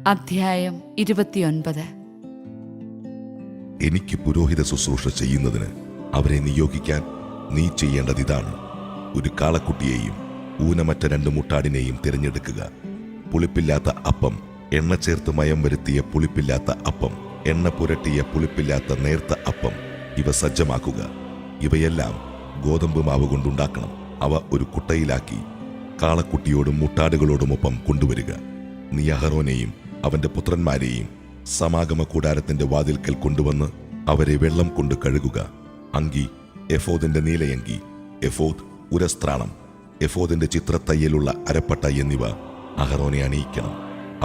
അധ്യായം 29. എനിക്ക് പുരോഹിത ശുശ്രൂഷ ചെയ്യുന്നതിന് അവരെ നിയോഗിക്കാൻ നീ ചെയ്യേണ്ടത് ഇതാണ്: ഒരു കാളക്കുട്ടിയെയും ഊനമറ്റ 2 മുട്ടാടിനെയും തിരഞ്ഞെടുക്കുക. പുളിപ്പില്ലാത്ത അപ്പം, എണ്ണ ചേർത്ത് മയം വരുത്തിയ പുളിപ്പില്ലാത്ത അപ്പം, എണ്ണ പുരട്ടിയ പുളിപ്പില്ലാത്ത നേർത്ത അപ്പം, ഇവ സജ്ജമാക്കുക. ഇവയെല്ലാം ഗോതമ്പ് മാവ് കൊണ്ടുണ്ടാക്കണം. അവ ഒരു കുട്ടയിലാക്കി കാളക്കുട്ടിയോടും മുട്ടാടുകളോടുമൊപ്പം കൊണ്ടുവരിക. നീ അഹരോനെയും അവന്റെ പുത്രന്മാരെയും സമാഗമ കൂടാരത്തിന്റെ വാതിൽക്കൽ കൊണ്ടുവന്ന് അവരെ വെള്ളം കൊണ്ട് കഴുകുക. അങ്കി, എഫോദിന്റെ നീലയങ്കി, എഫോദ്, ഉരസ്ത്രാണം, എഫോദിന്റെ ചിത്രത്തയ്യലുള്ള അരപ്പട്ട എന്നിവ അഹരോനെ അണിയിക്കണം.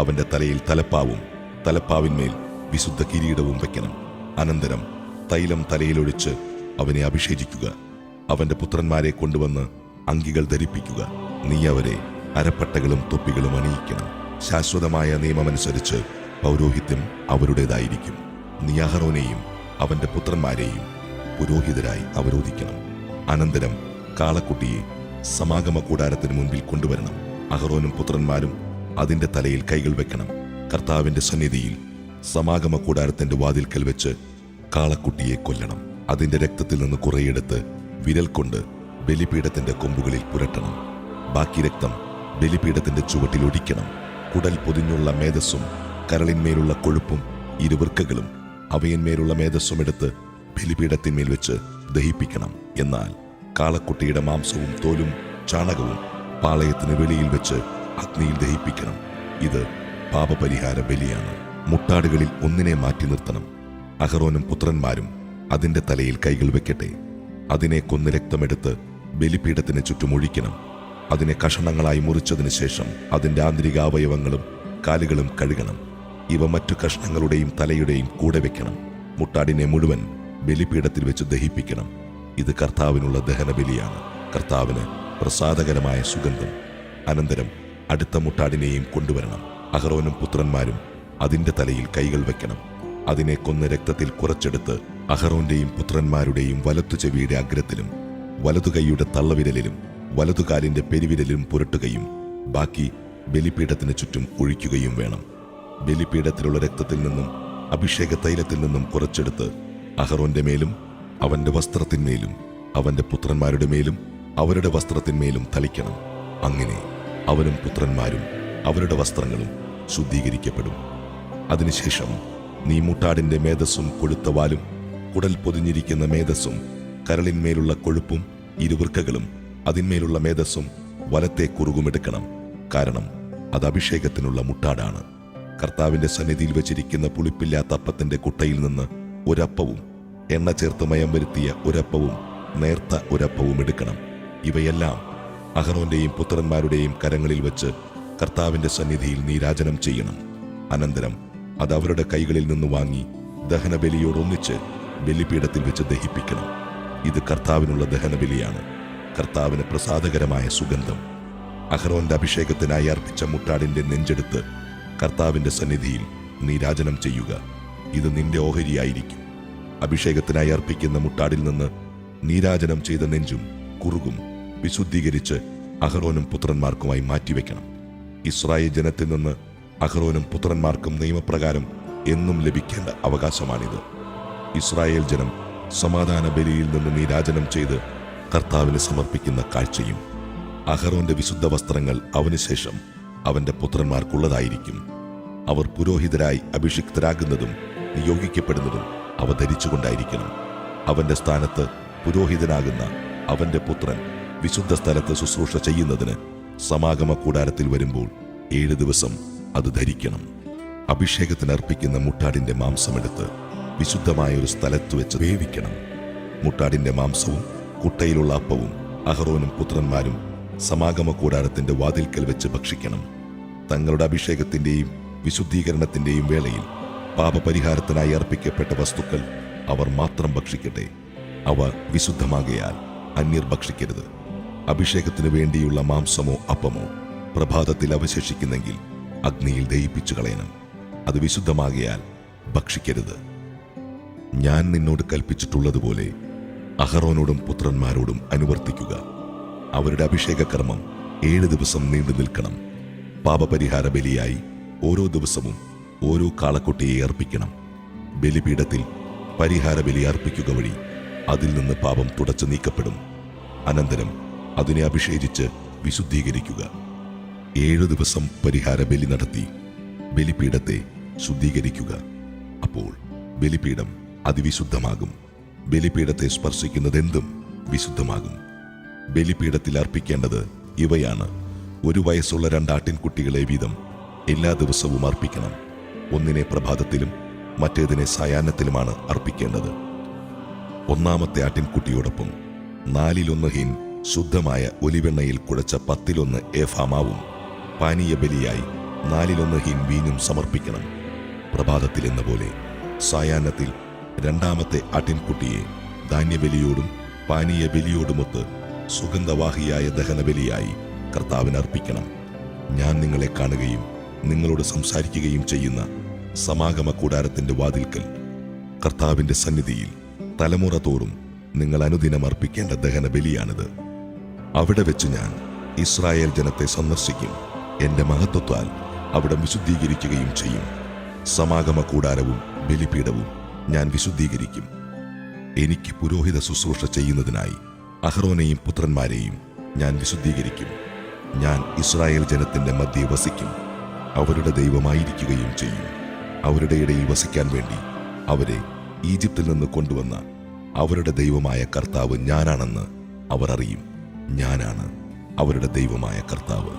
അവന്റെ തലയിൽ തലപ്പാവും തലപ്പാവിന്മേൽ വിശുദ്ധ കിരീടവും വയ്ക്കണം. അനന്തരം തൈലം തലയിലൊഴിച്ച് അവനെ അഭിഷേചിക്കുക. അവന്റെ പുത്രന്മാരെ കൊണ്ടുവന്ന് അങ്കികൾ ധരിപ്പിക്കുക. നീ അവരെ അരപ്പട്ടകളും തൊപ്പികളും അണിയിക്കണം. ശാശ്വതമായ നിയമമനുസരിച്ച് പൗരോഹിത്യം അവരുടേതായിരിക്കും. നീ അഹരോനെയും അവന്റെ പുത്രന്മാരെയും പുരോഹിതരായി അവരോധിക്കണം. അനന്തരം കാളക്കുട്ടിയെ സമാഗമ കൂടാരത്തിന് മുൻപിൽ കൊണ്ടുവരണം. അഹരോനും പുത്രന്മാരും അതിന്റെ തലയിൽ കൈകൾ വെക്കണം. കർത്താവിന്റെ സന്നിധിയിൽ സമാഗമ കൂടാരത്തിന്റെ വാതിൽക്കൽ വെച്ച് കാളക്കുട്ടിയെ കൊല്ലണം. അതിന്റെ രക്തത്തിൽ നിന്ന് കുറെയെടുത്ത് വിരൽ കൊണ്ട് ബലിപീഠത്തിന്റെ കൊമ്പുകളിൽ പുരട്ടണം. ബാക്കി രക്തം ബലിപീഠത്തിന്റെ ചുവട്ടിൽ ഒഴിക്കണം. കുടൽ പൊതിഞ്ഞുള്ള മേധസ്സും കരളിന്മേലുള്ള കൊഴുപ്പും ഇരുവൃക്കകളും അവയന്മേലുള്ള മേധസ്സും എടുത്ത് ബലിപീഠത്തിന്മേൽ വെച്ച് ദഹിപ്പിക്കണം. എന്നാൽ കാളക്കുട്ടിയുടെ മാംസവും തോലും ചാണകവും പാളയത്തിന് വെളിയിൽ വെച്ച് അഗ്നിയിൽ ദഹിപ്പിക്കണം. ഇത് പാപപരിഹാര ബലിയാണ്. മുട്ടാടുകളിൽ ഒന്നിനെ മാറ്റി നിർത്തണം. അഹരോനും പുത്രന്മാരും അതിന്റെ തലയിൽ കൈകൾ വെക്കട്ടെ. അതിനെ കൊന്ന് രക്തമെടുത്ത് ബലിപീഠത്തിന് ചുറ്റും ഒഴിക്കണം. അതിനെ കഷണങ്ങളായി മുറിച്ചതിന് ശേഷം അതിന്റെ ആന്തരിക അവയവങ്ങളും കാലുകളും കഴുകണം. ഇവ മറ്റു കഷ്ണങ്ങളുടെയും തലയുടെയും കൂടെ വെക്കണം. മുട്ടാടിനെ മുഴുവൻ ബലിപീഠത്തിൽ വെച്ച് ദഹിപ്പിക്കണം. ഇത് കർത്താവിനുള്ള ദഹനബലിയാണ്, കർത്താവിന് പ്രസാദകരമായ സുഗന്ധം. അനന്തരം അടുത്ത മുട്ടാടിനെയും കൊണ്ടുവരണം. അഹരോനും പുത്രന്മാരും അതിന്റെ തലയിൽ കൈകൾ വെക്കണം. അതിനെ കൊന്ന് രക്തത്തിൽ കുറച്ചെടുത്ത് അഹരോന്റെയും പുത്രന്മാരുടെയും വലത്തു ചെവിയുടെ അഗ്രത്തിലും വലതുകൈയുടെ തള്ളവിരലിലും വലതുകാലിന്റെ പെരുവിരലിലും പുരട്ടുകയും ബാക്കി ബലിപീഠത്തിന് ചുറ്റും ഒഴിക്കുകയും വേണം. ബലിപീഠത്തിലുള്ള രക്തത്തിൽ നിന്നും അഭിഷേക തൈലത്തിൽ നിന്നും കുറച്ചെടുത്ത് അഹരോന്റെ മേലും അവന്റെ വസ്ത്രത്തിന്മേലും അവന്റെ പുത്രന്മാരുടെ മേലും അവരുടെ വസ്ത്രത്തിന്മേലും തളിക്കണം. അങ്ങനെ അവനും പുത്രന്മാരും അവരുടെ വസ്ത്രങ്ങളും ശുദ്ധീകരിക്കപ്പെടും. അതിനുശേഷം നീ മുട്ടാടിന്റെ മേധസ്സും കൊഴുത്ത വാലും കുടൽ പൊതിഞ്ഞിരിക്കുന്ന മേധസ്സും കരളിന്മേലുള്ള കൊഴുപ്പും ഇരുവൃക്കകളും അതിന്മേലുള്ള മേധസ്സും വലത്തെ കുറുകുമെടുക്കണം. കാരണം അത് അഭിഷേകത്തിനുള്ള മുട്ടാടാണ്. കർത്താവിന്റെ സന്നിധിയിൽ വെച്ചിരിക്കുന്ന പുളിപ്പില്ലാത്ത അപ്പത്തിന്റെ കുട്ടയിൽ നിന്ന് ഒരപ്പവും എണ്ണ ചേർത്ത് മയം വരുത്തിയ ഒരപ്പവും നേർത്ത ഒരപ്പവും എടുക്കണം. ഇവയെല്ലാം അഹരോന്റെയും പുത്രന്മാരുടെയും കരങ്ങളിൽ വെച്ച് കർത്താവിന്റെ സന്നിധിയിൽ നീരാജനം ചെയ്യണം. അനന്തരം അത് അവരുടെ കൈകളിൽ നിന്ന് വാങ്ങി ദഹനബലിയോടൊന്നിച്ച് ബലിപീഠത്തിൽ വെച്ച് ദഹിപ്പിക്കണം. ഇത് കർത്താവിനുള്ള ദഹനബലിയാണ്, കർത്താവിന് പ്രസാദകരമായ സുഗന്ധം. അഹരോന്റെ അഭിഷേകത്തിനായി അർപ്പിച്ച മുട്ടാടിന്റെ നെഞ്ചെടുത്ത് കർത്താവിന്റെ സന്നിധിയിൽ നീരാജനം ചെയ്യുക. ഇത് നിന്റെ ഓഹരിയായിരിക്കും. അഭിഷേകത്തിനായി അർപ്പിക്കുന്ന മുട്ടാടിൽ നിന്ന് നീരാജനം ചെയ്ത നെഞ്ചും കുറുകും വിശുദ്ധീകരിച്ച് അഹരോനും പുത്രന്മാർക്കുമായി മാറ്റിവെക്കണം. ഇസ്രായേൽ ജനത്തിൽ നിന്ന് അഹരോനും പുത്രന്മാർക്കും നിയമപ്രകാരം എന്നും ലഭിക്കേണ്ട അവകാശമാണിത്. ഇസ്രായേൽ ജനം സമാധാന ബലിയിൽ നിന്ന് നീരാജനം ചെയ്ത് കർത്താവിന് സമർപ്പിക്കുന്ന കാഴ്ചയും. അഹരോന്റെ വിശുദ്ധ വസ്ത്രങ്ങൾ അവന് ശേഷം അവന്റെ പുത്രന്മാർക്കുള്ളതായിരിക്കും. അവർ പുരോഹിതരായി അഭിഷിക്തരാകുന്നതും നിയോഗിക്കപ്പെടുന്നതും അവ ധരിച്ചുകൊണ്ടായിരിക്കണം. അവന്റെ സ്ഥാനത്ത് പുരോഹിതനാകുന്ന അവന്റെ പുത്രൻ വിശുദ്ധ സ്ഥലത്ത് ശുശ്രൂഷ ചെയ്യുന്നതിന് സമാഗമ കൂടാരത്തിൽ വരുമ്പോൾ 7 ദിവസം അത് ധരിക്കണം. അഭിഷേകത്തിന് അർപ്പിക്കുന്ന മുട്ടാടിന്റെ മാംസമെടുത്ത് വിശുദ്ധമായ ഒരു സ്ഥലത്ത് വെച്ച് വേവിക്കണം. മുട്ടാടിന്റെ മാംസവും കുട്ടയിലുള്ള അപ്പവും അഹരോനും പുത്രന്മാരും സമാഗമ കൂടാരത്തിന്റെ വാതിൽക്കൽ വെച്ച് ഭക്ഷിക്കണം. തങ്ങളുടെ അഭിഷേകത്തിന്റെയും വിശുദ്ധീകരണത്തിന്റെയും വേളയിൽ പാപപരിഹാരത്തിനായി അർപ്പിക്കപ്പെട്ട വസ്തുക്കൾ അവർ മാത്രം ഭക്ഷിക്കട്ടെ. അവ വിശുദ്ധമാകയാൽ അന്യർ ഭക്ഷിക്കരുത്. അഭിഷേകത്തിനു വേണ്ടിയുള്ള മാംസമോ അപ്പമോ പ്രഭാതത്തിൽ അവശേഷിക്കുന്നെങ്കിൽ അഗ്നിയിൽ ദഹിപ്പിച്ചു കളയണം. അത് വിശുദ്ധമാകയാൽ ഭക്ഷിക്കരുത്. ഞാൻ നിന്നോട് കൽപ്പിച്ചിട്ടുള്ളതുപോലെ അഹരോനോടും പുത്രന്മാരോടും അനുവർത്തിക്കുക. അവരുടെ അഭിഷേക കർമ്മം 7 ദിവസം നീണ്ടു നിൽക്കണം. പാപപരിഹാര ബലിയായി ഓരോ ദിവസവും ഓരോ കാളക്കുട്ടിയെ അർപ്പിക്കണം. ബലിപീഠത്തിൽ പരിഹാര ബലി അർപ്പിക്കുക വഴി അതിൽ നിന്ന് പാപം തുടച്ചു നീക്കപ്പെടും. അനന്തരം അതിനെ അഭിഷേചിച്ച് വിശുദ്ധീകരിക്കുക. 7 ദിവസം പരിഹാര ബലി നടത്തി ബലിപീഠത്തെ ശുദ്ധീകരിക്കുക. അപ്പോൾ ബലിപീഠം അതിവിശുദ്ധമാകും. ബലിപീഠത്തെ സ്പർശിക്കുന്നതെന്തും വിശുദ്ധമാകും. ബലിപീഠത്തിൽ അർപ്പിക്കേണ്ടത് ഇവയാണ്: 1 വയസ്സുള്ള 2 ആട്ടിൻകുട്ടികളെ വീതം എല്ലാ ദിവസവും അർപ്പിക്കണം. ഒന്നിനെ പ്രഭാതത്തിലും മറ്റേതിനെ സായാഹ്നത്തിലുമാണ് അർപ്പിക്കേണ്ടത്. 1-ാമത്തെ ആട്ടിൻകുട്ടിയോടൊപ്പം 4-1 ഹിൻ ശുദ്ധമായ ഒലിവെണ്ണയിൽ കുഴച്ച 10-1 ഏഫാ മാവും പാനീയ ബലിയായി 4-1 ഹിൻ വീഞ്ഞും സമർപ്പിക്കണം. പ്രഭാതത്തിൽ എന്ന പോലെ സായാഹ്നത്തിൽ 2-ാമത്തെ ആട്ടിൻകുട്ടിയെ ധാന്യബലിയോടും പാനീയ ബലിയോടുമൊത്ത് സുഗന്ധവാഹിയായ ദഹനബലിയായി കർത്താവിന് അർപ്പിക്കണം. ഞാൻ നിങ്ങളെ കാണുകയും നിങ്ങളോട് സംസാരിക്കുകയും ചെയ്യുന്ന സമാഗമ കൂടാരത്തിന്റെ വാതിൽക്കൽ കർത്താവിന്റെ സന്നിധിയിൽ തലമുറ തോറും നിങ്ങൾ അനുദിനം അർപ്പിക്കേണ്ട ദഹന ബലിയാണിത്. അവിടെ വെച്ച് ഞാൻ ഇസ്രായേൽ ജനത്തെ സന്ദർശിക്കും. എന്റെ മഹത്വത്താൽ അവിടെ വിശുദ്ധീകരിക്കുകയും ചെയ്യും. സമാഗമ കൂടാരവും ബലിപീഠവും ഞാൻ വിശുദ്ധീകരിക്കും. എനിക്ക് പുരോഹിത ശുശ്രൂഷ ചെയ്യുന്നതിനായി അഹ്റോനെയും പുത്രന്മാരെയും ഞാൻ വിശുദ്ധീകരിക്കും. ഞാൻ ഇസ്രായേൽ ജനത്തിന്റെ മധ്യേ വസിക്കും. അവരുടെ ദൈവമായിരിക്കുകയും ചെയ്യും. അവരുടെ ഇടയിൽ വസിക്കാൻ വേണ്ടി അവരെ ഈജിപ്തിൽ നിന്ന് കൊണ്ടുവന്ന അവരുടെ ദൈവമായ കർത്താവ് ഞാനാണെന്ന് അവർ അറിയും. ഞാനാണ് അവരുടെ ദൈവമായ കർത്താവ്.